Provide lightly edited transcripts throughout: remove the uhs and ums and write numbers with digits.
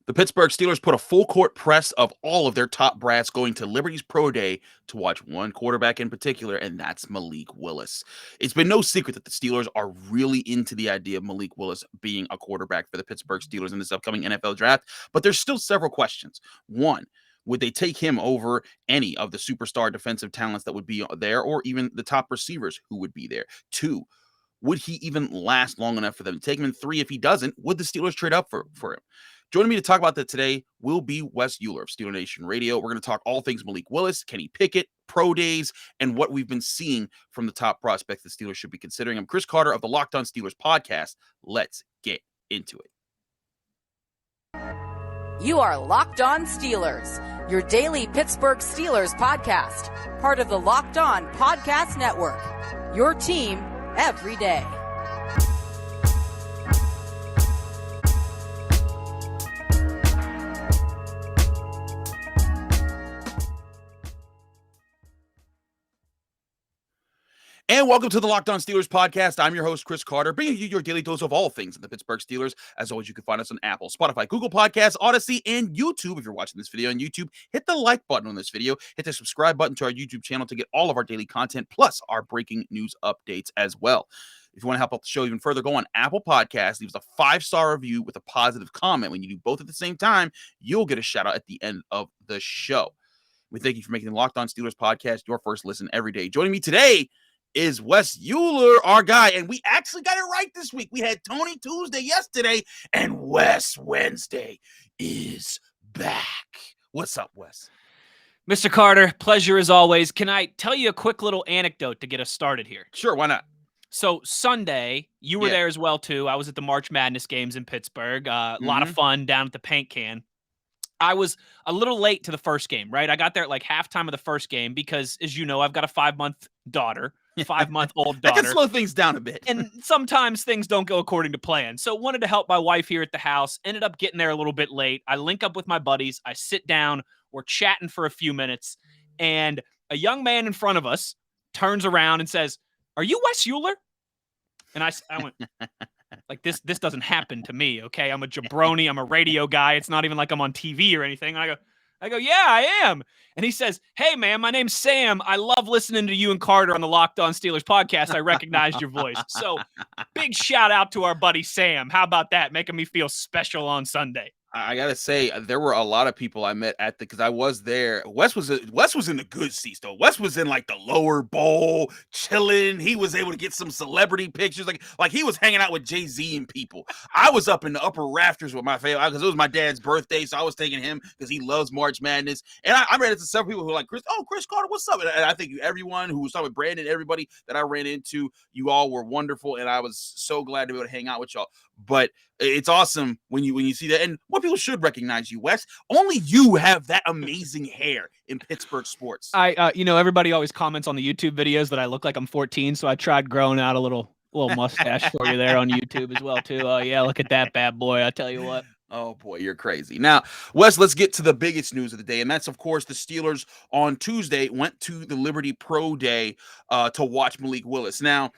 The Pittsburgh Steelers put a full court press of all of their top brass going to Liberty's Pro Day to watch one quarterback in particular, and that's Malik Willis. It's been no secret that the Steelers are really into the idea of Malik Willis being a quarterback for the Pittsburgh Steelers in this upcoming NFL draft, but there's still several questions. One, would they take him over any of the superstar defensive talents that would be there, or even the top receivers who would be there? Two, would he even last long enough for them to take him? And three, if he doesn't, would the Steelers trade up for him? Joining me to talk about that today will be Wes Euler of Steeler Nation Radio. We're going to talk all things Malik Willis, Kenny Pickett, pro days, and what we've been seeing from the top prospects the Steelers should be considering. I'm Chris Carter of the Locked On Steelers podcast. Let's get into it. You are Locked On Steelers, your daily Pittsburgh Steelers podcast, part of the Locked On Podcast Network, your team every day. And welcome to the Locked On Steelers podcast. I'm your host, Chris Carter, bringing you your daily dose of all things in the Pittsburgh Steelers. As always, you can find us on Apple, Spotify, Google Podcasts, Odyssey, and YouTube. If you're watching this video on YouTube, hit the like button on this video. Hit the subscribe button to our YouTube channel to get all of our daily content, plus our breaking news updates as well. If you want to help out the show even further, go on Apple Podcasts, leave us a 5-star review with a positive comment. When you do both at the same time, you'll get a shout out at the end of the show. We thank you for making the Locked On Steelers podcast your first listen every day. Joining me today is Wes Euler, our guy, and we actually got it right this week. We had Tony Tuesday yesterday, and Wes Wednesday is back. What's up, Wes? Mr. Carter, pleasure as always. Can I tell you a quick little anecdote to get us started here? Sure, why not? So Sunday, you were there as well, too. I was at the March Madness games in Pittsburgh. A lot of fun down at the paint can. I was a little late to the first game, right? I got there at like halftime of the first game because, as you know, I've got a 5-month daughter. 5-month-old daughter. That can slow things down a bit. And sometimes things don't go according to plan. So wanted to help my wife here at the house. Ended up getting there a little bit late. I link up with my buddies. I sit down. We're chatting for a few minutes. And a young man in front of us turns around and says, "Are you Wes Euler?" And I went, like, this doesn't happen to me, okay? I'm a jabroni. I'm a radio guy. It's not even like I'm on TV or anything. And I go, "Yeah, I am." And he says, "Hey, man, my name's Sam. I love listening to you and Carter on the Locked On Steelers podcast. I recognized your voice." So big shout out to our buddy Sam. How about that? Making me feel special on Sunday. I gotta say, there were a lot of people I met at because I was there. Wes was in the good seats though. Wes was in like the lower bowl, chilling. He was able to get some celebrity pictures, like he was hanging out with Jay-Z and people. I was up in the upper rafters with my family because it was my dad's birthday, so I was taking him because he loves March Madness. And I ran into several people who were like, Chris Carter, what's up? And I think everyone who was talking with Brandon, everybody that I ran into, you all were wonderful, and I was so glad to be able to hang out with y'all. But it's awesome when you see that. And more people should recognize you, Wes. Only you have that amazing hair in Pittsburgh sports. Everybody always comments on the YouTube videos that I look like I'm 14, so I tried growing out a little mustache for you there on YouTube as well, too. Yeah, look at that bad boy, I tell you what. Oh, boy, you're crazy. Now, Wes, let's get to the biggest news of the day, and that's, of course, the Steelers on Tuesday went to the Liberty Pro Day to watch Malik Willis. Now,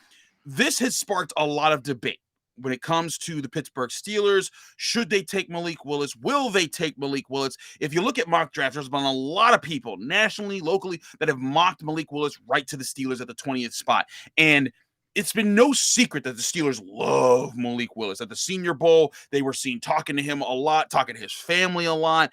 this has sparked a lot of debate. When it comes to the Pittsburgh Steelers, should they take Malik Willis? Will they take Malik Willis? If you look at mock drafts, there's been a lot of people nationally, locally, that have mocked Malik Willis right to the Steelers at the 20th spot. And it's been no secret that the Steelers love Malik Willis. At the Senior Bowl, they were seen talking to him a lot, talking to his family a lot.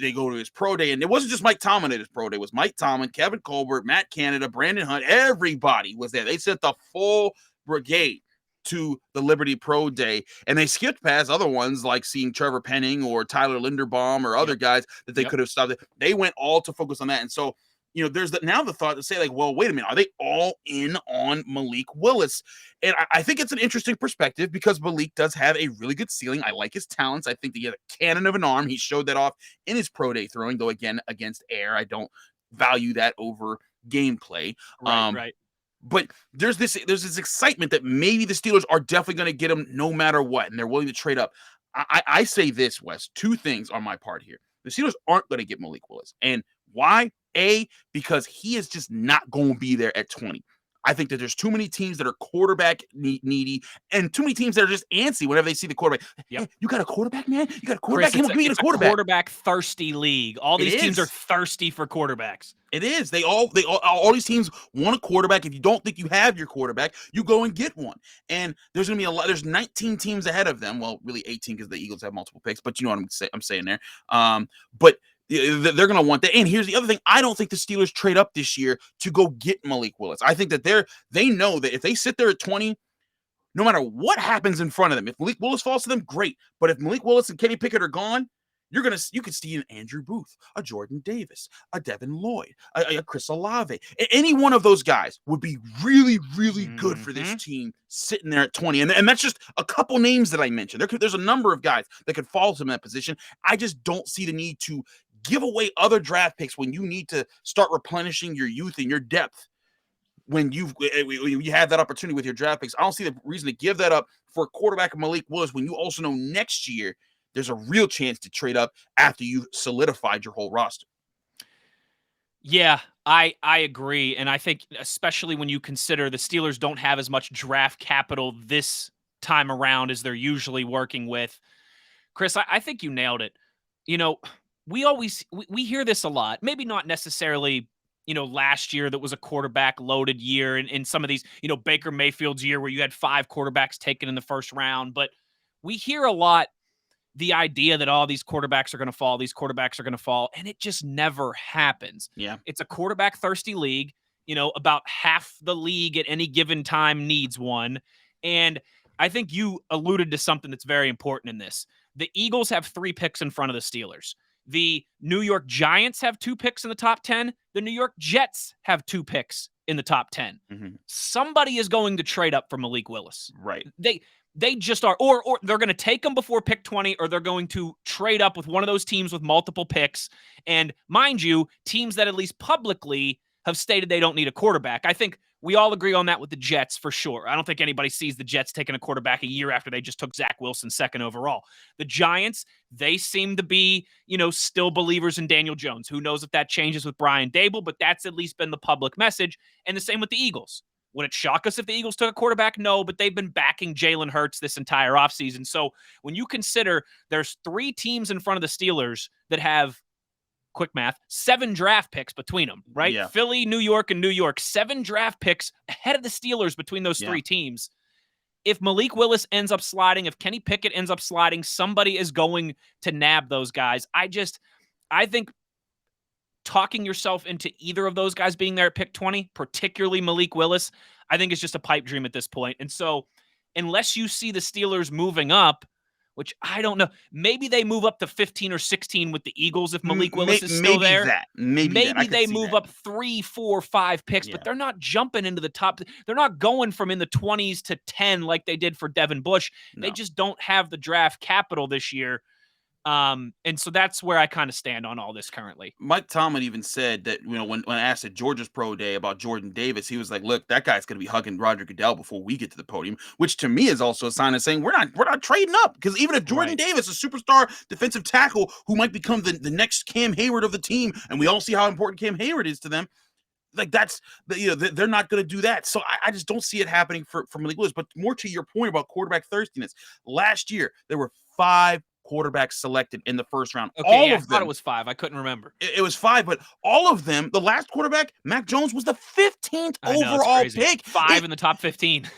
They go to his pro day, and it wasn't just Mike Tomlin at his pro day. It was Mike Tomlin, Kevin Colbert, Matt Canada, Brandon Hunt. Everybody was there. They sent the full brigade to the Liberty Pro Day, and they skipped past other ones like seeing Trevor Penning or Tyler Linderbaum or other guys that they could have stopped. They went all to focus on that. And so, there's now the thought to say, like, well, wait a minute, are they all in on Malik Willis? And I think it's an interesting perspective because Malik does have a really good ceiling. I like his talents. I think that he has a cannon of an arm. He showed that off in his pro day throwing, though, again, against air. I don't value that over gameplay. Right. But there's this excitement that maybe the Steelers are definitely going to get him no matter what, and they're willing to trade up. I say this, Wes, two things on my part here. The Steelers aren't going to get Malik Willis. And why? A, because he is just not going to be there at 20. I think that there's too many teams that are quarterback needy and too many teams that are just antsy whenever they see the quarterback. Yep. Hey, you got a quarterback, man? You got a quarterback? Chris, Give me a quarterback. Quarterback-thirsty league. All these teams are thirsty for quarterbacks. It is. All these teams want a quarterback. If you don't think you have your quarterback, you go and get one. And there's going to be a lot. There's 19 teams ahead of them. Well, really 18 because the Eagles have multiple picks, but you know what I'm saying there. But they're going to want that. And here's the other thing. I don't think the Steelers trade up this year to go get Malik Willis. I think that they know that if they sit there at 20, no matter what happens in front of them, if Malik Willis falls to them, great. But if Malik Willis and Kenny Pickett are gone, you could see an Andrew Booth, a Jordan Davis, a Devin Lloyd, a Chris Olave. Any one of those guys would be really, really good for this team sitting there at 20. And that's just a couple names that I mentioned. There's a number of guys that could fall to that position. I just don't see the need to give away other draft picks when you need to start replenishing your youth and your depth. When you have that opportunity with your draft picks, I don't see the reason to give that up for a quarterback of Malik Willis when you also know next year there's a real chance to trade up after you've solidified your whole roster. Yeah, I agree. And I think especially when you consider the Steelers don't have as much draft capital this time around as they're usually working with. Chris, I think you nailed it. You know, we hear this a lot, maybe not necessarily, you know, last year that was a quarterback loaded year in some of these, you know, Baker Mayfield's year where you had 5 quarterbacks taken in the first round. But we hear a lot the idea that all these quarterbacks are going to fall, and it just never happens. Yeah. It's a quarterback thirsty league. You know, about half the league at any given time needs one. And I think you alluded to something that's very important in this. The Eagles have 3 picks in front of the Steelers. The New York Giants have 2 picks in the top 10. The New York Jets have 2 picks in the top 10. Mm-hmm. Somebody is going to trade up for Malik Willis. Right. They just are, or they're going to take him before pick 20, or they're going to trade up with one of those teams with multiple picks. And mind you, teams that at least publicly have stated they don't need a quarterback. I think we all agree on that with the Jets for sure. I don't think anybody sees the Jets taking a quarterback a year after they just took Zach Wilson 2nd overall. The Giants, they seem to be, you know, still believers in Daniel Jones. Who knows if that changes with Brian Dable, but that's at least been the public message. And the same with the Eagles. Would it shock us if the Eagles took a quarterback? No, but they've been backing Jalen Hurts this entire offseason. So when you consider there's 3 teams in front of the Steelers that have, quick math, 7 draft picks between them, right? Yeah. Philly, New York, and New York. 7 draft picks ahead of the Steelers between those 3 teams. If Malik Willis ends up sliding, if Kenny Pickett ends up sliding, somebody is going to nab those guys. I think talking yourself into either of those guys being there at pick 20, particularly Malik Willis, I think it's just a pipe dream at this point. And so unless you see the Steelers moving up, which I don't know, maybe they move up to 15 or 16 with the Eagles if Malik Willis is still there. Maybe they move up 3, 4, 5 picks, but they're not jumping into the top. They're not going from in the 20s to 10 like they did for Devin Bush. No. They just don't have the draft capital this year. And so that's where I kind of stand on all this currently. Mike Tomlin even said that, you know, when asked at Georgia's Pro Day about Jordan Davis, he was like, look, that guy's going to be hugging Roger Goodell before we get to the podium, which to me is also a sign of saying we're not trading up, because even if Jordan Davis, a superstar defensive tackle who might become the next Cam Hayward of the team, and we all see how important Cam Hayward is to them, like that's, you know, they're not going to do that. So I just don't see it happening for Malik Willis. But more to your point about quarterback thirstiness, last year there were 5 quarterbacks selected in the first round. Okay, all of them. I thought it was 5. I couldn't remember. It was 5, but all of them, the last quarterback, Mac Jones, was the 15th overall pick. 5 in the top 15.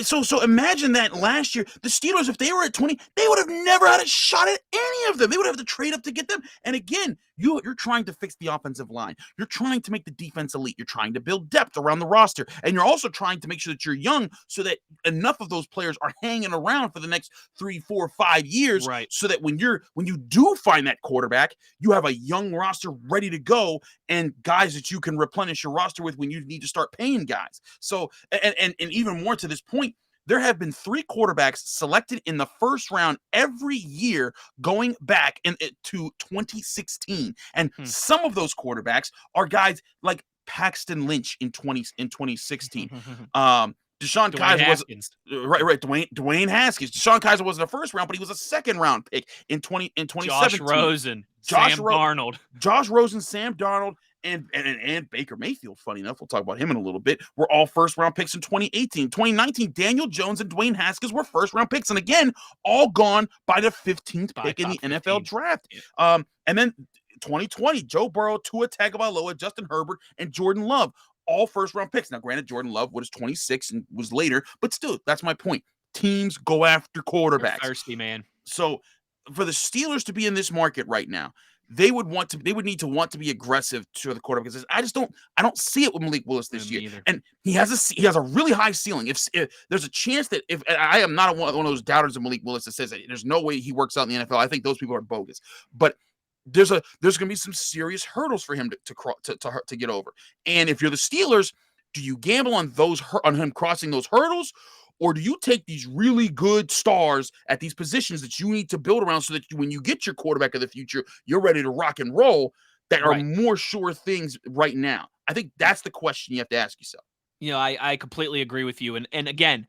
So imagine that last year, the Steelers, if they were at 20, they would have never had a shot at any of them. They would have to trade up to get them. And again, you're trying to fix the offensive line. You're trying to make the defense elite. You're trying to build depth around the roster. And you're also trying to make sure that you're young so that enough of those players are hanging around for the next 3, 4, 5 years. Right. So that when you do find that quarterback, you have a young roster ready to go and guys that you can replenish your roster with when you need to start paying guys. So, and even more to this point, there have been 3 quarterbacks selected in the first round every year going back to 2016. And some of those quarterbacks are guys like Paxton Lynch in 2016. Deshaun Kaiser Haskins. Dwayne Haskins. Deshaun Kaiser wasn't a first round, but he was a second round pick in 2017. Josh Rosen, Sam Darnold. Josh Rosen, Sam Darnold, and Baker Mayfield, funny enough, we'll talk about him in a little bit, were all first-round picks in 2018. 2019, Daniel Jones and Dwayne Haskins were first-round picks, and again, all gone by the 15th pick in the NFL draft. Yeah. And then 2020, Joe Burrow, Tua Tagovailoa, Justin Herbert, and Jordan Love, all first-round picks. Now, granted, Jordan Love was 26 and was later, but still, that's my point. Teams go after quarterbacks. They're thirsty, man. So for the Steelers to be in this market right now, they would need to want to be aggressive to the quarterback. Because I don't see it with Malik Willis this year. Either. And he has a really high ceiling. If there's a chance that if I am not one of those doubters of Malik Willis that says that there's no way he works out in the NFL, I think those people are bogus. But there's going to be some serious hurdles for him to get over. And if you're the Steelers, do you gamble on him crossing those hurdles? Or do you take these really good stars at these positions that you need to build around so that when you get your quarterback of the future, you're ready to rock and roll that are more sure things right now? I think that's the question you have to ask yourself. I completely agree with you. And again,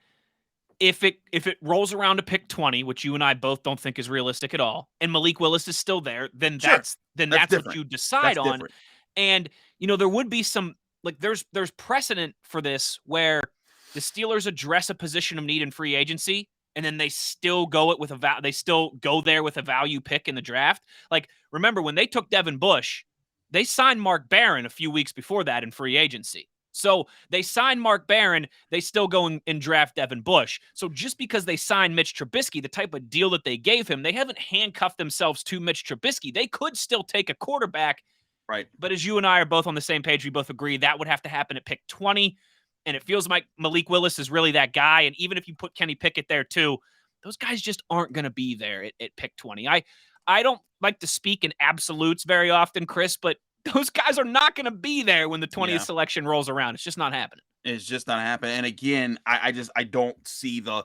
if it rolls around to pick 20, which you and I both don't think is realistic at all, and Malik Willis is still there, then that's what you decide on. Different. And there would be some there's precedent for this where the Steelers address a position of need in free agency, and then they still go with a value pick in the draft. Remember when they took Devin Bush, they signed Mark Barron a few weeks before that in free agency. So they signed Mark Barron, they still go and draft Devin Bush. So just because they signed Mitch Trubisky, the type of deal that they gave him, they haven't handcuffed themselves to Mitch Trubisky. They could still take a quarterback. Right. But as you and I are both on the same page, we both agree that would have to happen at pick 20. And it feels like Malik Willis is really that guy. And even if you put Kenny Pickett there too, those guys just aren't going to be there at pick 20. I don't like to speak in absolutes very often, Chris, but those guys are not going to be there when the 20th selection rolls around. It's just not happening. It's just not happening. And again, I don't see the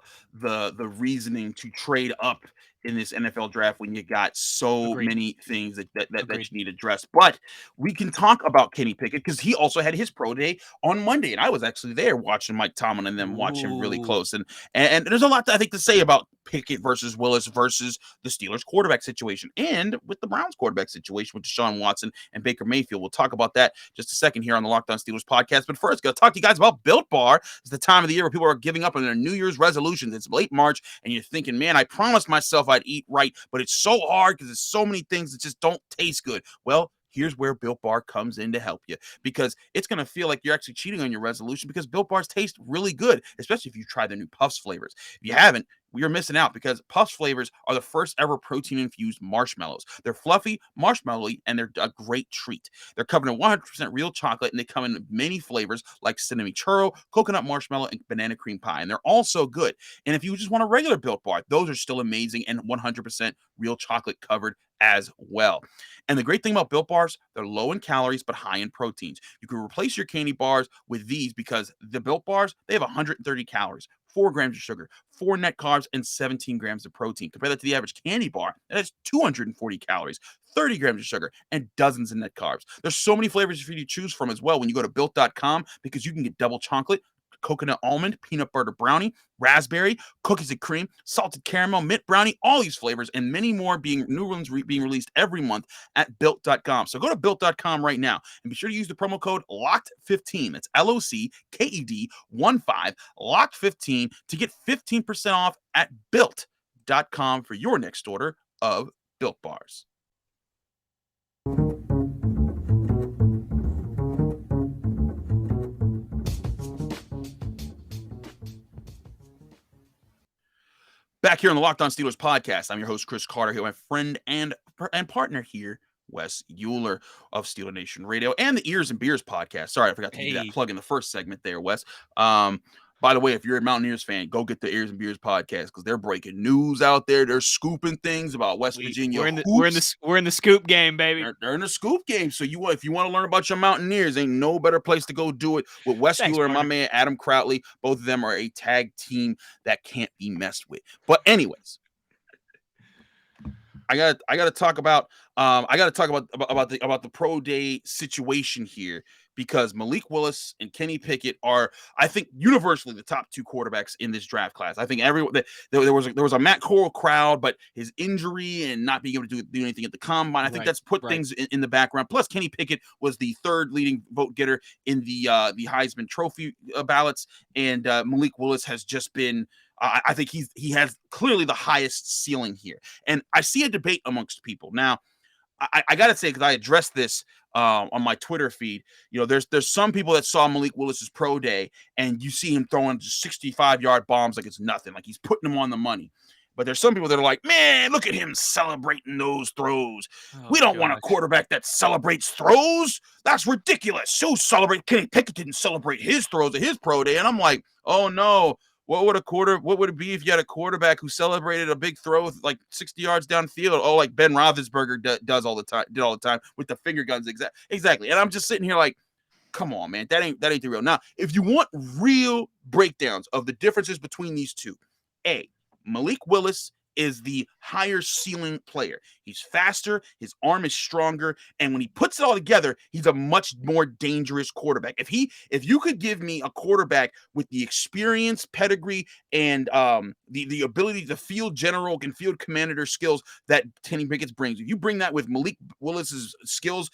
reasoning to trade up in this NFL draft when you got so many things that you need addressed. But we can talk about Kenny Pickett because he also had his pro day on Monday, and I was actually there watching Mike Tomlin and them watch him really close. And there's a lot I think to say about Pickett versus Willis versus the Steelers quarterback situation and with the Browns quarterback situation with Deshaun Watson and Baker Mayfield. We'll talk about that just a second here on the Locked On Steelers podcast. But first, got to talk to you guys about Built Bar. It's the time of the year where people are giving up on their New Year's resolutions. It's late March, and you're thinking, man, I promised myself I'd eat right, but it's so hard because there's so many things that just don't taste good. Well, here's where Built Bar comes in to help you, because it's going to feel like you're actually cheating on your resolution because Built Bars taste really good, especially if you try their new Puffs flavors. If you haven't, you're missing out because Puffs flavors are the first ever protein-infused marshmallows. They're fluffy, marshmallowy, and they're a great treat. They're covered in 100% real chocolate, and they come in many flavors like cinnamon churro, coconut marshmallow, and banana cream pie, and they're all so good. And if you just want a regular Built Bar, those are still amazing and 100% real chocolate covered as well. And the great thing about Built Bars, they're low in calories but high in proteins. You can replace your candy bars with these because the Built Bars, they have 130 calories, 4 grams of sugar, 4 net carbs, and 17 grams of protein. Compare that to the average candy bar that has 240 calories, 30 grams of sugar, and dozens of net carbs. There's so many flavors for you to choose from as well when you go to Built.com, because you can get double chocolate, coconut almond, peanut butter brownie, raspberry, cookies and cream, salted caramel, mint brownie, all these flavors and many more new ones being released every month at Built.com. So go to Built.com right now and be sure to use the promo code LOCKED15. That's LOCKED15, LOCKED15 to get 15% off at Built.com for your next order of Built Bars. Back here on the Locked On Steelers podcast, I'm your host, Chris Carter, here with my friend and partner here, Wes Euler of Steeler Nation Radio and the Ears and Beers podcast. Sorry, I forgot to do that plug in the first segment there, Wes. By the way, if you're a Mountaineers fan, go get the Ears and Beers podcast because they're breaking news out there. They're scooping things about West Virginia. We're in the scoop game, baby. They're in the scoop game. So if you want to learn about your Mountaineers, ain't no better place to go do it with Wes Euler and my man Adam Crowley. Both of them are a tag team that can't be messed with. But anyways, gotta talk about the pro day situation here, because Malik Willis and Kenny Pickett are, I think, universally the top two quarterbacks in this draft class. I think everyone there was a Matt Corral crowd, but his injury and not being able to do anything at the combine, I think that's put things in the background. Plus, Kenny Pickett was the third leading vote getter in the Heisman Trophy ballots, and Malik Willis has just been. I think he has clearly the highest ceiling here, and I see a debate amongst people now. I got to say, because I addressed this on my Twitter feed, there's some people that saw Malik Willis's pro day, and you see him throwing just 65-yard bombs like it's nothing, like he's putting them on the money. But there's some people that are like, man, look at him celebrating those throws. We don't want a quarterback that celebrates throws. That's ridiculous. So celebrate. Kenny Pickett didn't celebrate his throws at his pro day, and I'm like, oh no. What would it be if you had a quarterback who celebrated a big throw like 60 yards downfield? Oh, like Ben Roethlisberger did all the time with the finger guns. Exactly. And I'm just sitting here like, come on, man, that ain't the real. Now, if you want real breakdowns of the differences between these two, Malik Willis is the higher ceiling player. He's faster, his arm is stronger, and when he puts it all together, he's a much more dangerous quarterback. If you could give me a quarterback with the experience, pedigree, and the ability to field general and field commander skills that Kenny Pickett brings, if you bring that with Malik Willis's skills,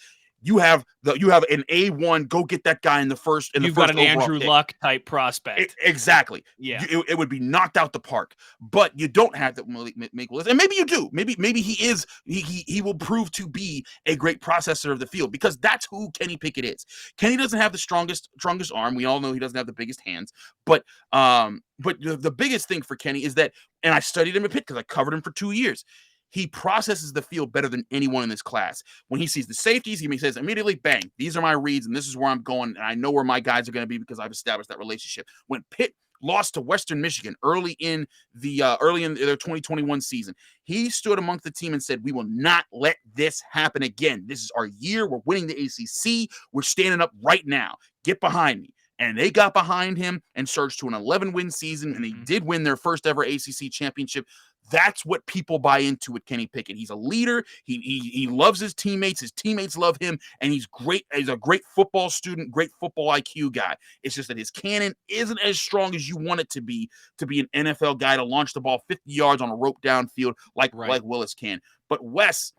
you have an A1. Go get that guy in the first. You've got an Andrew Luck type prospect. Exactly. Yeah, it would be knocked out the park. But you don't have that Malik Willis, and maybe you do. Maybe he is. He will prove to be a great processor of the field, because that's who Kenny Pickett is. Kenny doesn't have the strongest arm. We all know he doesn't have the biggest hands. But the biggest thing for Kenny is that, and I studied him a bit because I covered him for 2 years. He processes the field better than anyone in this class. When he sees the safeties, he says immediately, bang, these are my reads, and this is where I'm going, and I know where my guys are going to be because I've established that relationship. When Pitt lost to Western Michigan early in their 2021 season, he stood amongst the team and said, we will not let this happen again. This is our year. We're winning the ACC. We're standing up right now. Get behind me. And they got behind him and surged to an 11-win season, and they did win their first ever ACC championship. That's what people buy into with Kenny Pickett. He's a leader. He loves his teammates. His teammates love him, and he's great. He's a great football student, great football IQ guy. It's just that his cannon isn't as strong as you want it to be an NFL guy to launch the ball 50 yards on a rope downfield like Willis can. But Wes,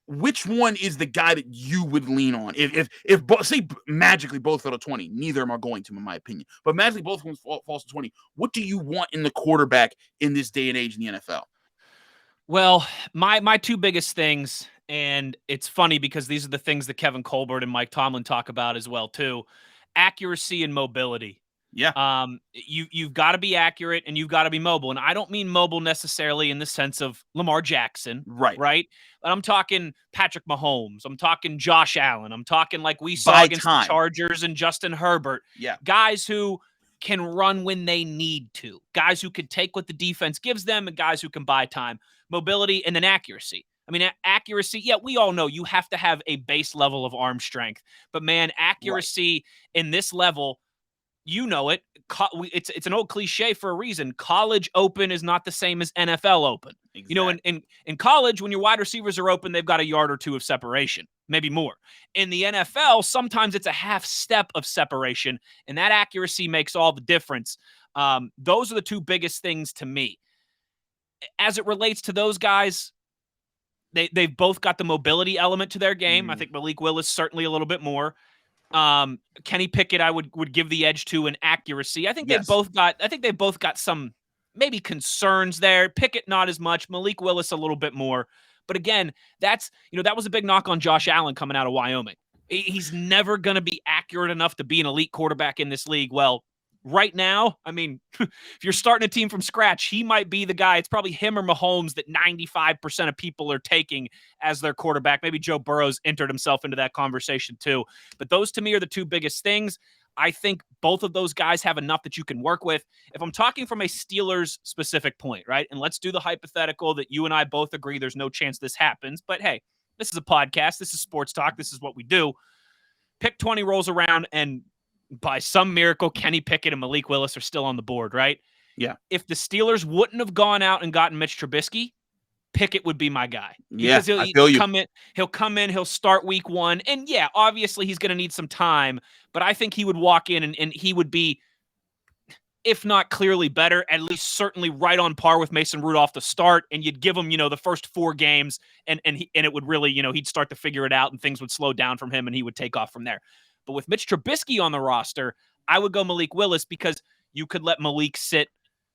which one is the guy that you would lean on? If say magically both fell to 20, neither of them are going to, in my opinion. But magically both of them falls to 20. What do you want in the quarterback in this day and age in the NFL? Well, my two biggest things, and it's funny because these are the things that Kevin Colbert and Mike Tomlin talk about as well too: accuracy and mobility. Yeah. You've got to be accurate and you've got to be mobile. And I don't mean mobile necessarily in the sense of Lamar Jackson. Right. But I'm talking Patrick Mahomes. I'm talking Josh Allen. I'm talking like we saw against the Chargers and Justin Herbert. Yeah. Guys who can run when they need to. Guys who can take what the defense gives them, and guys who can buy time. Mobility and then accuracy. I mean, accuracy, yeah, we all know you have to have a base level of arm strength. But, man, accuracy in this level, you know it. It's an old cliche for a reason. College open is not the same as NFL open. Exactly. You know, in college, when your wide receivers are open, they've got a yard or two of separation, maybe more. In the NFL, sometimes it's a half step of separation, and that accuracy makes all the difference. Those are the two biggest things to me. As it relates to those guys, they've both got the mobility element to their game. I think Malik Willis certainly a little bit more. Kenny Pickett, I would give the edge to in accuracy. I think they've both got some maybe concerns there. Pickett not as much, Malik Willis a little bit more. But again, that was a big knock on Josh Allen coming out of Wyoming. He's never going to be accurate enough to be an elite quarterback in this league. Well, right now, I mean, if you're starting a team from scratch, he might be the guy. It's probably him or Mahomes that 95% of people are taking as their quarterback. Maybe Joe Burrow's entered himself into that conversation too. But those to me are the two biggest things. I think both of those guys have enough that you can work with. If I'm talking from a Steelers specific point, right? And let's do the hypothetical that you and I both agree there's no chance this happens. But hey, this is a podcast. This is sports talk. This is what we do. Pick 20 rolls around, and by some miracle, Kenny Pickett and Malik Willis are still on the board, right? Yeah. If the Steelers wouldn't have gone out and gotten Mitch Trubisky, Pickett would be my guy Yeah, because he'll I feel you. come in, he'll start week 1. And yeah, obviously he's going to need some time, but I think he would walk in and he would be, if not clearly better, at least certainly right on par with Mason Rudolph to start. And you'd give him, the first 4 games and it would really, he'd start to figure it out and things would slow down from him and he would take off from there. But with Mitch Trubisky on the roster, I would go Malik Willis because you could let Malik sit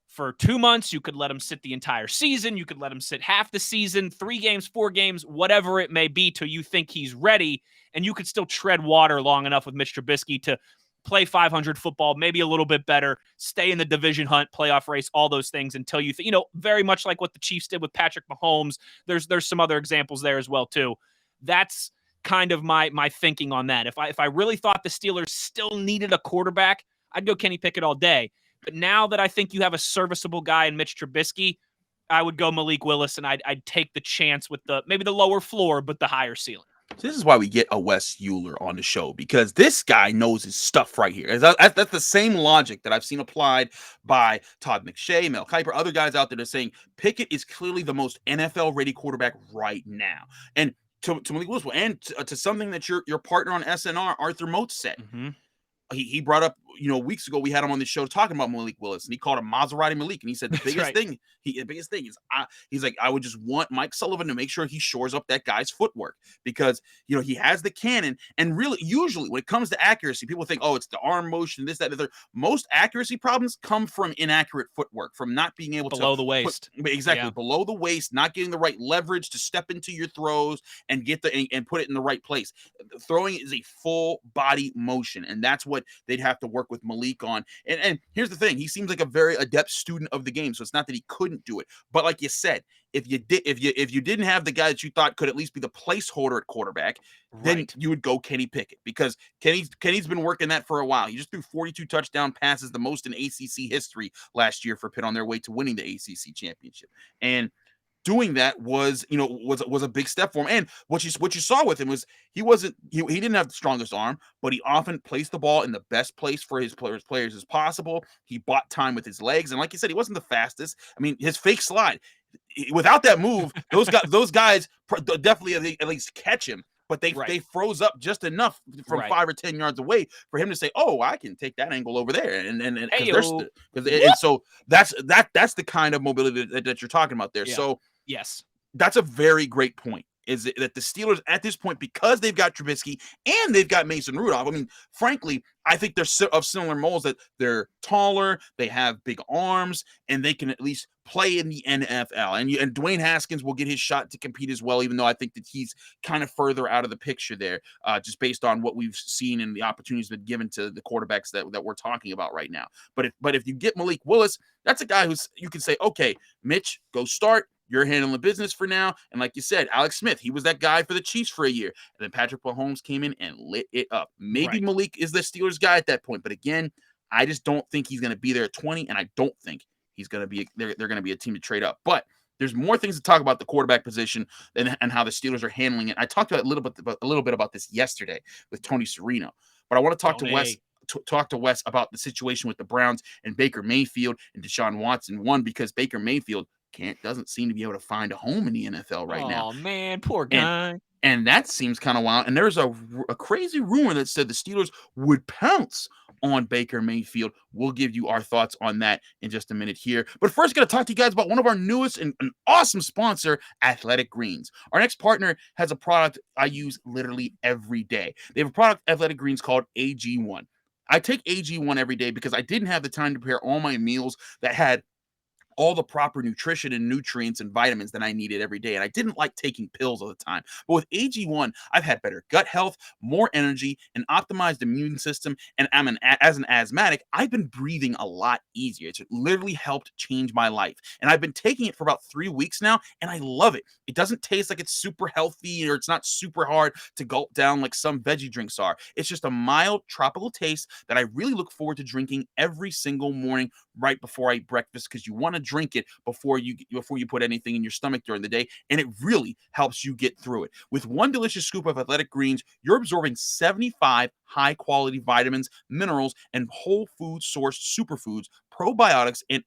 for 2 months. You could let him sit the entire season. You could let him sit half the season, 3 games, 4 games, whatever it may be till you think he's ready. And you could still tread water long enough with Mitch Trubisky to play 500 football, maybe a little bit better, stay in the division hunt, playoff race, all those things until you think, very much like what the Chiefs did with Patrick Mahomes. There's some other examples there as well too. That's kind of my thinking on that. If I really thought the Steelers still needed a quarterback, I'd go Kenny Pickett all day. But now that I think you have a serviceable guy in Mitch Trubisky, I would go Malik Willis, and I'd take the chance with maybe the lower floor, but the higher ceiling. So this is why we get a Wes Euler on the show, because this guy knows his stuff right here. That's the same logic that I've seen applied by Todd McShay, Mel Kiper, other guys out there that are saying Pickett is clearly the most NFL-ready quarterback right now. And to Malik Willis, and to something that your partner on SNR, Arthur Moat, said. Mm-hmm. He brought up, weeks ago we had him on the show talking about Malik Willis, and he called him Maserati Malik, and he said the biggest thing is he's like, I would just want Mike Sullivan to make sure he shores up that guy's footwork, because he has the cannon, and really usually when it comes to accuracy, people think, oh, it's the arm motion, this, that, and the other. Most accuracy problems come from inaccurate footwork, from not being able below the waist, below the waist, not getting the right leverage to step into your throws and get and put it in the right place. Throwing is a full body motion, and that's what they'd have to work with Malik on. And here's the thing, he seems like a very adept student of the game, so it's not that he couldn't do it, but like you said, if you didn't have the guy that you thought could at least be the placeholder at quarterback, then you would go Kenny Pickett, because Kenny's been working that for a while. He just threw 42 touchdown passes, the most in ACC history last year for Pitt, on their way to winning the ACC championship. And doing that was a big step for him. And what you saw with him was he didn't have the strongest arm, but he often placed the ball in the best place for his players as possible. He bought time with his legs, and like you said, he wasn't the fastest. I mean, his fake slide, without that move, those guys definitely at least catch him. But they froze up just enough from 5 or 10 yards away for him to say, "Oh, I can take that angle over there," and so that's the kind of mobility that you're talking about there. Yeah. So yes, that's a very great point. Is that the Steelers at this point, because they've got Trubisky and they've got Mason Rudolph? I mean, frankly, I think they're of similar molds, that they're taller, they have big arms, and they can at least play in the NFL. And Dwayne Haskins will get his shot to compete as well, even though I think that he's kind of further out of the picture there, just based on what we've seen and the opportunities been given to the quarterbacks that we're talking about right now. But if you get Malik Willis, that's a guy who's, you can say, okay, Mitch, go start. You're handling business for now. And like you said, Alex Smith, he was that guy for the Chiefs for a year. And then Patrick Mahomes came in and lit it up. Maybe Malik is the Steelers guy at that point. But again, I just don't think he's going to be there at 20. And I don't think he's going to be, they're going to be a team to trade up. But there's more things to talk about the quarterback position and how the Steelers are handling it. I talked about a little bit about this yesterday with Tony Serino. But I want to talk to Wes about the situation with the Browns and Baker Mayfield and Deshaun Watson. One, because Baker Mayfield doesn't seem to be able to find a home in the NFL right now. Oh, man, poor guy. And that seems kind of wild. And there's a crazy rumor that said the Steelers would pounce on Baker Mayfield. We'll give you our thoughts on that in just a minute here. But first, going to talk to you guys about one of our newest and an awesome sponsor, Athletic Greens. Our next partner has a product I use literally every day. They have a product, Athletic Greens, called AG1. I take AG1 every day because I didn't have the time to prepare all my meals that had all the proper nutrition and nutrients and vitamins that I needed every day. And I didn't like taking pills all the time. But with AG1, I've had better gut health, more energy, an optimized immune system. And as an asthmatic, I've been breathing a lot easier. It's literally helped change my life. And I've been taking it for about 3 weeks now, and I love it. It doesn't taste like it's super healthy, or it's not super hard to gulp down like some veggie drinks are. It's just a mild tropical taste that I really look forward to drinking every single morning right before I eat breakfast, because you want to drink it before you put anything in your stomach during the day, and it really helps you get through it. With one delicious scoop of Athletic Greens, you're absorbing 75 high-quality vitamins, minerals, and whole food sourced superfoods, probiotics, and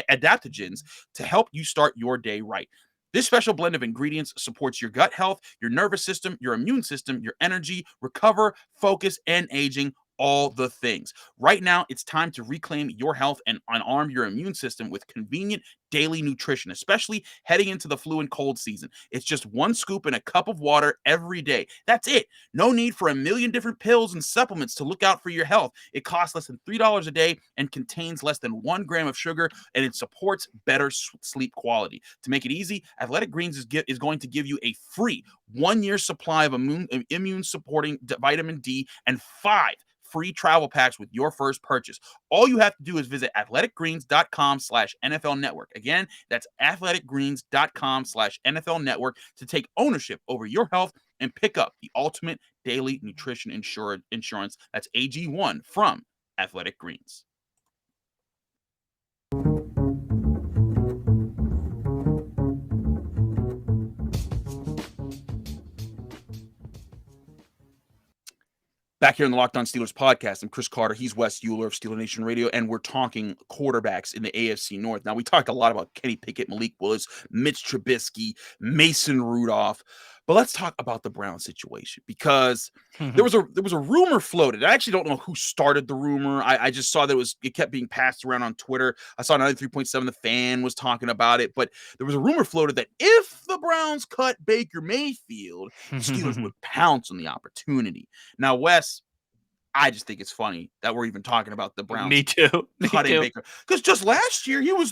adaptogens to help you start your day right. This special blend of ingredients supports your gut health, your nervous system, your immune system, your energy, recover, focus, and aging. All the things. Right now, it's time to reclaim your health and unarm your immune system with convenient daily nutrition, especially heading into the flu and cold season. It's just one scoop in a cup of water every day. That's it. No need for a million different pills and supplements to look out for your health. It costs less than $3 a day and contains less than 1 gram of sugar, and it supports better sleep quality. To make it easy, Athletic Greens is going to give you a free 1-year supply of immune supporting vitamin D and 5 free travel packs with your first purchase. All you have to do is visit athleticgreens.com/NFL network. Again, that's athleticgreens.com/NFL network to take ownership over your health and pick up the ultimate daily nutrition insurance. That's AG1 from Athletic Greens. Back here in the Locked On Steelers podcast, I'm Chris Carter. He's Wes Euler of Steeler Nation Radio, and we're talking quarterbacks in the AFC North. Now, we talked a lot about Kenny Pickett, Malik Willis, Mitch Trubisky, Mason Rudolph, but let's talk about the Browns situation because there was a rumor floated. I actually don't know who started the rumor. I just saw that it kept being passed around on Twitter. I saw 93.7 The Fan was talking about it, but there was a rumor floated that if the Browns cut Baker Mayfield, the Steelers would pounce on the opportunity. Now, Wes, I just think it's funny that we're even talking about the Browns. Me too. Cutting Baker, because just last year he was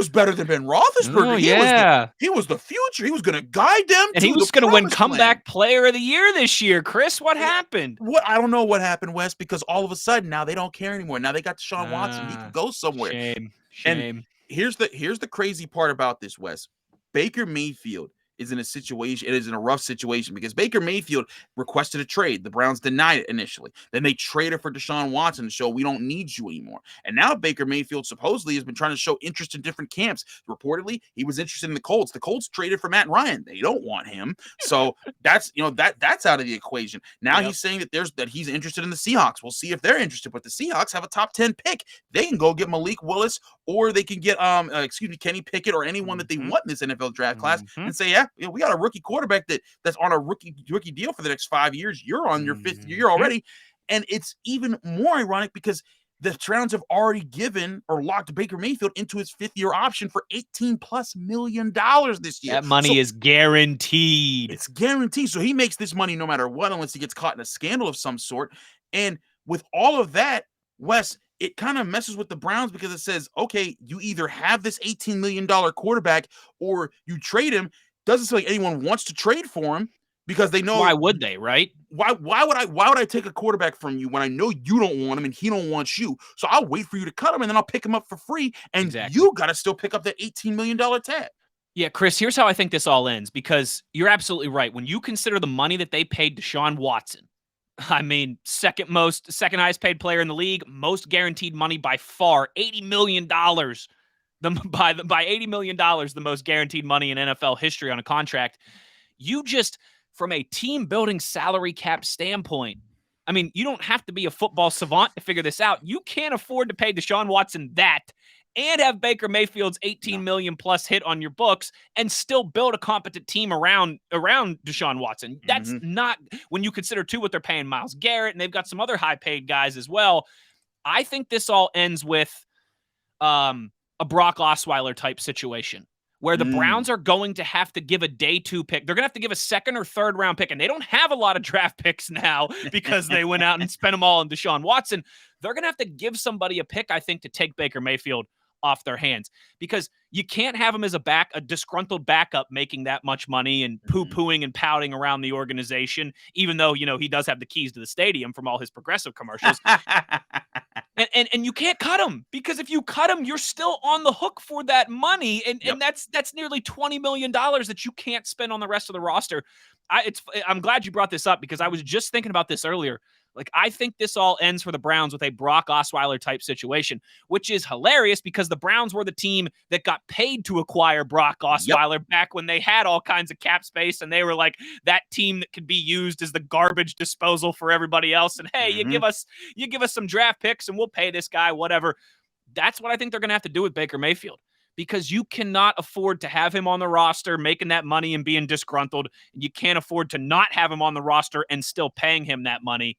better than Ben Roethlisberger. Oh, yeah. He was the future. He was going to guide them, and he was going to win comeback player of the year this year. Chris, what happened? I don't know what happened, Wes, because all of a sudden now they don't care anymore. Now they got Deshaun Watson. He can go somewhere. Shame. And here's the crazy part about this, Wes. Baker Mayfield is in a rough situation because Baker Mayfield requested a trade. The Browns denied it initially. Then they traded for Deshaun Watson to show we don't need you anymore. And now Baker Mayfield supposedly has been trying to show interest in different camps. Reportedly, he was interested in the Colts. The Colts traded for Matt Ryan. They don't want him. So that's out of the equation. Now he's saying that he's interested in the Seahawks. We'll see if they're interested, but the Seahawks have a top 10 pick. They can go get Malik Willis, or they can get Kenny Pickett, or anyone that they want in this NFL draft class and say, we got a rookie quarterback that's on a rookie deal for the next 5 years. You're on your 5th year already. And it's even more ironic because the Browns have already given or locked Baker Mayfield into his 5th-year option for $18+ million this year. That money is guaranteed. It's guaranteed. So he makes this money no matter what, unless he gets caught in a scandal of some sort. And with all of that, Wes, it kind of messes with the Browns because it says, okay, you either have this $18 million quarterback or you trade him. Doesn't seem like anyone wants to trade for him because they know. Why would they, right? Why would I take a quarterback from you when I know you don't want him and he don't want you? So I'll wait for you to cut him and then I'll pick him up for free. And you got to still pick up that $18 million tab. Yeah, Chris, here's how I think this all ends, because you're absolutely right. When you consider the money that they paid Deshaun Watson, I mean, second highest paid player in the league, most guaranteed money by far, $80 million. By $80 million, the most guaranteed money in NFL history on a contract. You just, from a team building salary cap standpoint, I mean, you don't have to be a football savant to figure this out. You can't afford to pay Deshaun Watson that and have Baker Mayfield's $18 million plus hit on your books and still build a competent team around Deshaun Watson. That's not, when you consider too what they're paying Myles Garrett, and they've got some other high paid guys as well. I think this all ends with a Brock Osweiler type situation where the Browns are going to have to give a day 2 pick. They're going to have to give a 2nd or 3rd round pick, and they don't have a lot of draft picks now because they went out and spent them all on Deshaun Watson. They're going to have to give somebody a pick, I think, to take Baker Mayfield off their hands, because you can't have him as a disgruntled backup making that much money and poo-pooing and pouting around the organization, even though, he does have the keys to the stadium from all his progressive commercials. And you can't cut him, because if you cut him, you're still on the hook for that money. And that's nearly $20 million that you can't spend on the rest of the roster. I'm glad you brought this up, because I was just thinking about this earlier. Like, I think this all ends for the Browns with a Brock Osweiler type situation, which is hilarious because the Browns were the team that got paid to acquire Brock Osweiler back when they had all kinds of cap space, and they were like that team that could be used as the garbage disposal for everybody else. And hey, you give us some draft picks and we'll pay this guy whatever. That's what I think they're going to have to do with Baker Mayfield, because you cannot afford to have him on the roster making that money and being disgruntled. And you can't afford to not have him on the roster and still paying him that money.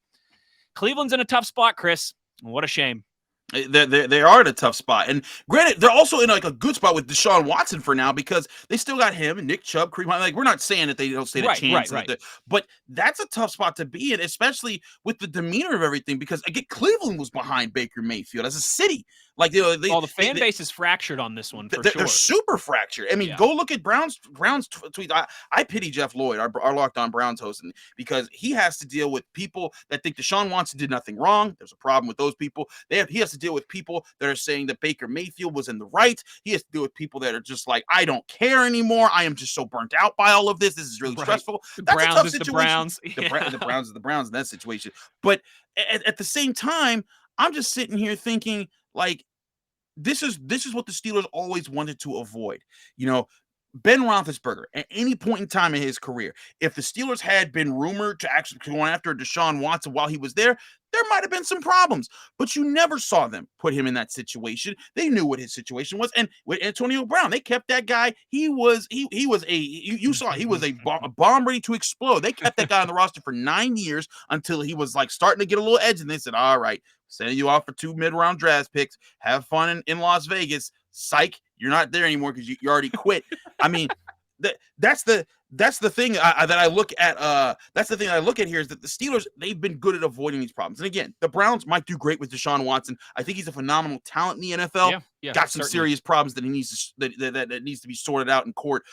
Cleveland's in a tough spot, Chris. What a shame. They are in a tough spot. And granted, they're also in like a good spot with Deshaun Watson for now because they still got him and Nick Chubb, Kareem Hunt. Like, we're not saying that they don't stand a chance. Right. But that's a tough spot to be in, especially with the demeanor of everything, because again, Cleveland was behind Baker Mayfield as a city. Like, the fan base is fractured on this one for sure. They're super fractured. I mean, go look at Brown's tweet. I pity Jeff Lloyd, our Locked On Browns host, because he has to deal with people that think Deshaun Watson did nothing wrong. There's a problem with those people. He has to deal with people that are saying that Baker Mayfield was in the right. He has to deal with people that are just like, I don't care anymore. I am just so burnt out by all of this. This is really stressful. That's a tough situation. The Browns. The Browns is the Browns in that situation. But at the same time, I'm just sitting here thinking, like, this is what the Steelers always wanted to avoid. Ben Roethlisberger, at any point in time in his career, if the Steelers had been rumored to actually go after Deshaun Watson while he was there might have been some problems. But you never saw them put him in that situation. They knew what his situation was. And with Antonio Brown, they kept that guy. You saw he was a bomb ready to explode. They kept that guy on the roster for 9 years until he was like starting to get a little edge. And they said, all right, sending you off for 2 mid-round draft picks. Have fun in Las Vegas. Psych, you're not there anymore because you already quit. I mean, that's the thing that I look at. That's the thing I look at here is that the Steelers, they've been good at avoiding these problems. And again, the Browns might do great with Deshaun Watson. I think he's a phenomenal talent in the NFL. Got some serious problems that he needs to that needs to be sorted out in court,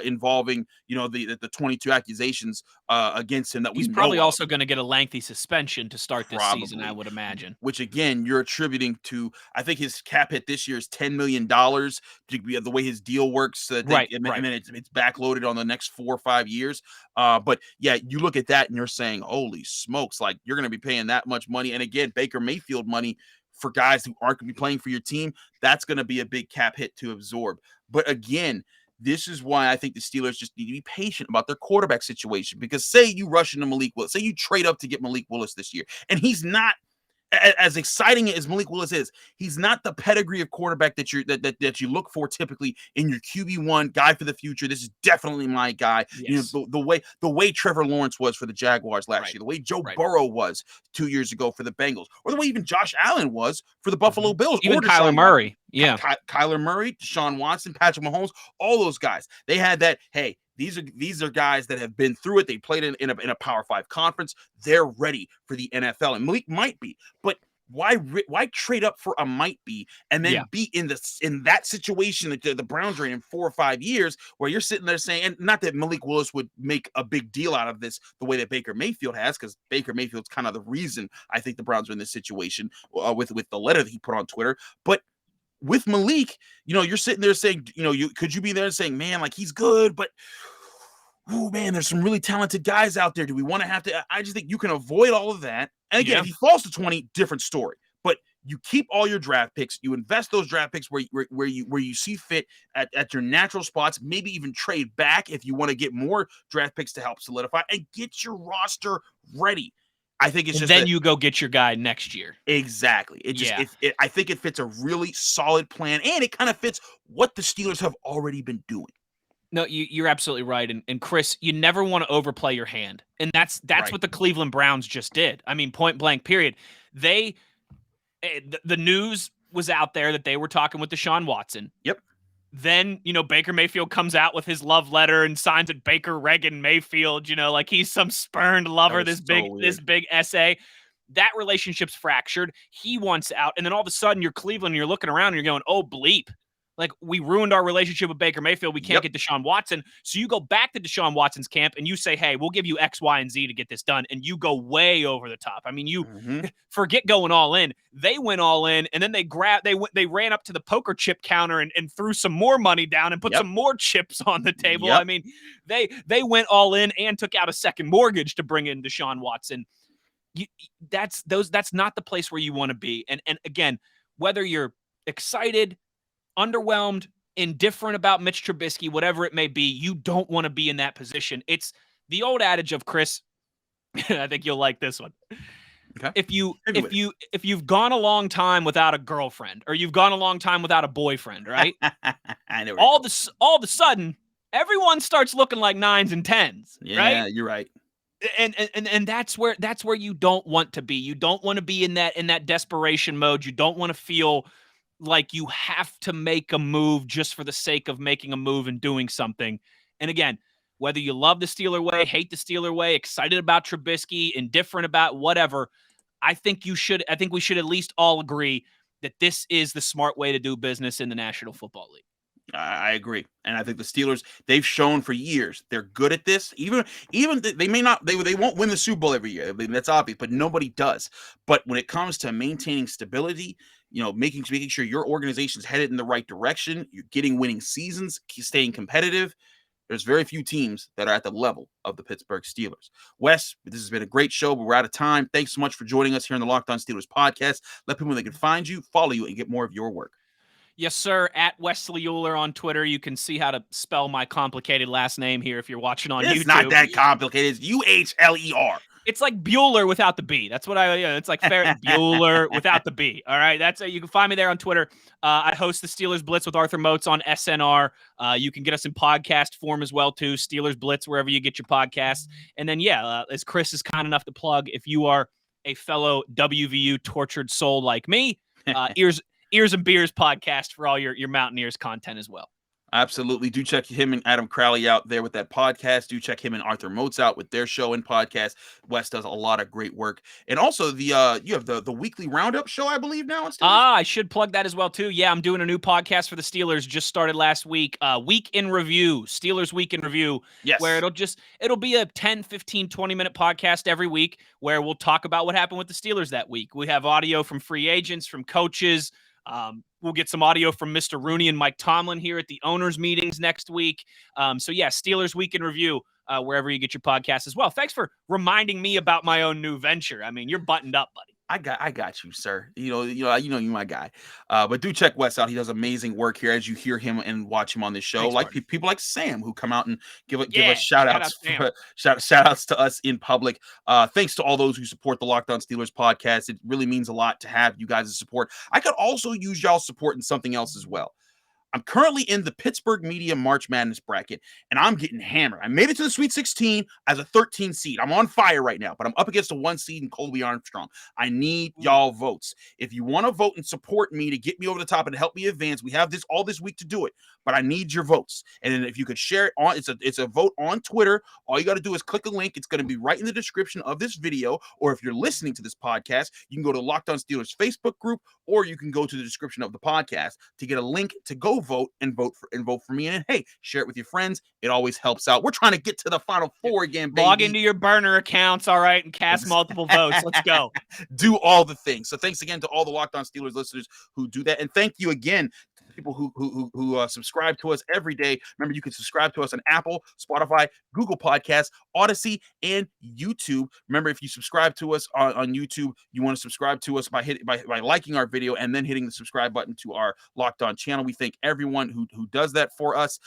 involving the 22 accusations against him. That he's probably also going to get a lengthy suspension to start this season, I would imagine. Which again, you're attributing to, I think his cap hit this year is $10 million. The way his deal works, and then it's backloaded on the next 4 or 5 years. But yeah, you look at that and you're saying, holy smokes, like you're going to be paying that much money. And again, Baker Mayfield money for guys who aren't going to be playing for your team, that's going to be a big cap hit to absorb. But again, this is why I think the Steelers just need to be patient about their quarterback situation, because say you rush into Malik Willis, say you trade up to get Malik Willis this year, and he's not as exciting as Malik Willis is. He's not the pedigree of quarterback that you look for typically in your QB1 guy for the future. This is definitely my guy. Yes. The way Trevor Lawrence was for the Jaguars last year, the way Joe Burrow was 2 years ago for the Bengals, or the way even Josh Allen was for the Buffalo Bills, even Kyler Murray. Yeah, Kyler Murray, Deshaun Watson, Patrick Mahomes, all those guys. They had that. Hey, these are guys that have been through it. They played in a Power 5 conference. They're ready for the NFL, and Malik might be. But why trade up for a might be and then be in that situation that the Browns are in 4 or 5 years, where you're sitting there saying, and not that Malik Willis would make a big deal out of this the way that Baker Mayfield has, because Baker Mayfield's kind of the reason I think the Browns are in this situation with the letter that he put on Twitter, but. With Malik, you're sitting there saying, could you be there saying, man, like he's good, but oh man, there's some really talented guys out there. Do we want to have to? I just think you can avoid all of that. And again, if he falls to 20, different story. But you keep all your draft picks. You invest those draft picks where you see fit at your natural spots. Maybe even trade back if you want to get more draft picks to help solidify and get your roster ready. I think it's then you go get your guy next year. Exactly. I think it fits a really solid plan, and it kind of fits what the Steelers have already been doing. No, you're absolutely right. And Chris, you never want to overplay your hand. And that's what the Cleveland Browns just did. I mean, point blank, period. The news was out there that they were talking with Deshaun Watson. Yep. Then, Baker Mayfield comes out with his love letter and signs it Baker Reagan Mayfield, like he's some spurned lover, this big essay. That relationship's fractured. He wants out. And then all of a sudden you're Cleveland and you're looking around and you're going, oh, bleep. Like, we ruined our relationship with Baker Mayfield. We can't get Deshaun Watson. So you go back to Deshaun Watson's camp and you say, hey, we'll give you X, Y, and Z to get this done. And you go way over the top. I mean, you forget going all in. They went all in, and then they ran up to the poker chip counter and threw some more money down and put some more chips on the table. I mean, they went all in and took out a second mortgage to bring in Deshaun Watson. That's not the place where you want to be. And again, whether you're excited, underwhelmed, indifferent about Mitch Trubisky, whatever it may be, you don't want to be in that position. It's the old adage of, Chris, I think you'll like this one. Okay. if you've gone a long time without a girlfriend or you've gone a long time without a boyfriend, right? I know. All of a sudden, everyone starts looking like 9s and 10s, Yeah, right? you're right. And that's where you don't want to be. You don't want to be in that desperation mode. You don't want to feel like you have to make a move just for the sake of making a move and doing something. And again, whether you love the Steeler way, hate the Steeler way, excited about Trubisky, indifferent about whatever, I think we should at least all agree that this is the smart way to do business in the National Football League. I agree, and I think the Steelers, they've shown for years they're good at this. Even they may not, they won't win the Super Bowl every year. I mean, that's obvious, but nobody does. But when it comes to maintaining stability, making sure your organization's headed in the right direction, you're getting winning seasons, staying competitive. There's very few teams that are at the level of the Pittsburgh Steelers. Wes, this has been a great show, but we're out of time. Thanks so much for joining us here on the Locked On Steelers podcast. Let people know they can find you, follow you, and get more of your work. Yes, sir. At Wesley Euler on Twitter. You can see how to spell my complicated last name here if you're watching on YouTube. It's not that complicated. It's Uhler. It's like Bueller without the B. That's what it's like Bueller without the B. All right. That's you can find me there on Twitter. I host the Steelers Blitz with Arthur Moats on SNR. You can get us in podcast form as well, too. Steelers Blitz, wherever you get your podcasts. And then, as Chris is kind enough to plug, if you are a fellow WVU tortured soul like me, Ears and Beers podcast for all your Mountaineers content as well. Absolutely. Do check him and Adam Crowley out there with that podcast. Do check him and Arthur Moats out with their show and podcast. Wes does a lot of great work. And also you have the weekly roundup show, I believe, now on Steelers. I should plug that as well, too. Yeah, I'm doing a new podcast for the Steelers. Just started last week. Week in Review, Steelers Week in Review. Yes. Where it'll be a 10, 15, 20-minute podcast every week where we'll talk about what happened with the Steelers that week. We have audio from free agents, from coaches. We'll get some audio from Mr. Rooney and Mike Tomlin here at the owners' meetings next week. Steelers Week in Review, wherever you get your podcast as well. Thanks for reminding me about my own new venture. I mean, you're buttoned up, buddy. I got you, sir. You're my guy. But do check Wes out. He does amazing work here as you hear him and watch him on this show. Thanks, people like Sam who come out and give us shout outs to us in public. Thanks to all those who support the Locked On Steelers podcast. It really means a lot to have you guys' support. I could also use y'all's support in something else as well. I'm currently in the Pittsburgh Media March Madness bracket, and I'm getting hammered. I made it to the Sweet 16 as a 13 seed. I'm on fire right now, but I'm up against a 1 seed in Colby Armstrong. I need y'all votes. If you want to vote and support me to get me over the top and help me advance, we have all this week to do it, but I need your votes. And then if you could share it it's a vote on Twitter. All you got to do is click a link. It's going to be right in the description of this video, or if you're listening to this podcast, you can go to Locked On Steelers Facebook group, or you can go to the description of the podcast to get a link to go vote for me. And hey, share it with your friends. It always helps out. We're trying to get to the Final Four again, baby. Log into your burner accounts, all right, and cast multiple votes. Let's go. Do all the things. So thanks again to all the Locked On Steelers listeners who do that, and thank you again to people who subscribe to us every day. Remember, you can subscribe to us on Apple, Spotify, Google Podcasts, Odyssey, and YouTube. Remember, if you subscribe to us on YouTube, you want to subscribe to us by liking our video and then hitting the subscribe button to our Locked On channel. We thank everyone who does that for us.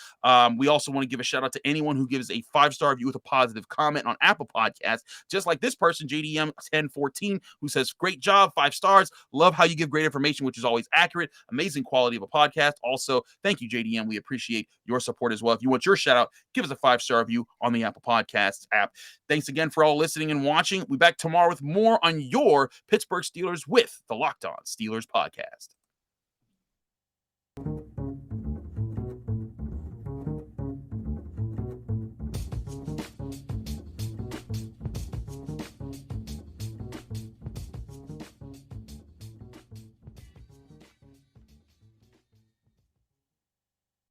We also want to give a shout out to anyone who gives a 5-star review with a positive comment on Apple Podcasts, just like this person, JDM 1014, who says, great job, 5 stars. Love how you give great information, which is always accurate. Amazing quality of a podcast. Also, thank you, JDM. We appreciate your support as well. If you want your shout out, give us a 5-star review on the Apple Podcasts app. Thanks again for all listening and watching. We'll be back tomorrow with more on your Pittsburgh Steelers with the Locked On Steelers podcast.